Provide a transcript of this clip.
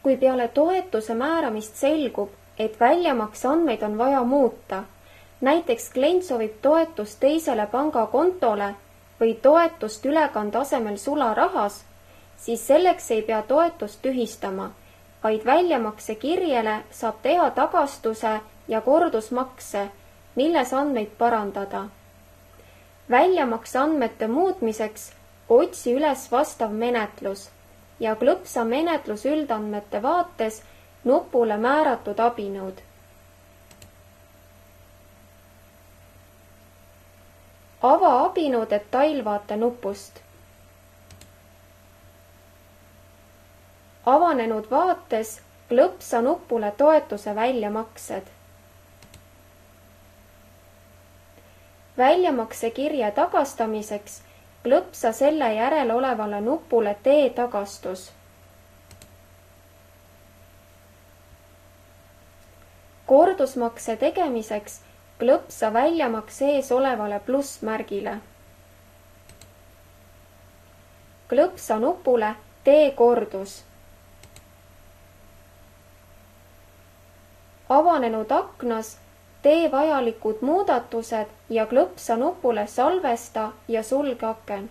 Kui peale toetuse määramist selgub, et väljamakse andmeid on vaja muuta, näiteks klient soovib toetust teisele pangakontole või toetust ülekande asemel sularahas, siis selleks ei pea toetust tühistama, vaid väljamakse kirjele saab teha tagastuse ja kordusmakse, milles andmeid parandada. Väljamakse andmete muutmiseks otsi üles vastav menetlus ja klõpsa menetlus üldandmete vaates nupule määratud abinõud. Ava abinõu detailvaate nupust. Avanenud vaates klõpsa nupule toetuse väljamaksed. Väljamakse kirje tagastamiseks klõpsa selle järel olevale nupule tee tagastus. Kordusmakse tegemiseks klõpsa väljamakse ees olevale plussmärgile. Klõpsa nupule tee kordus. Avanenud aknas tee vajalikud muudatused ja klõpsa nupule salvesta ja sulge aken.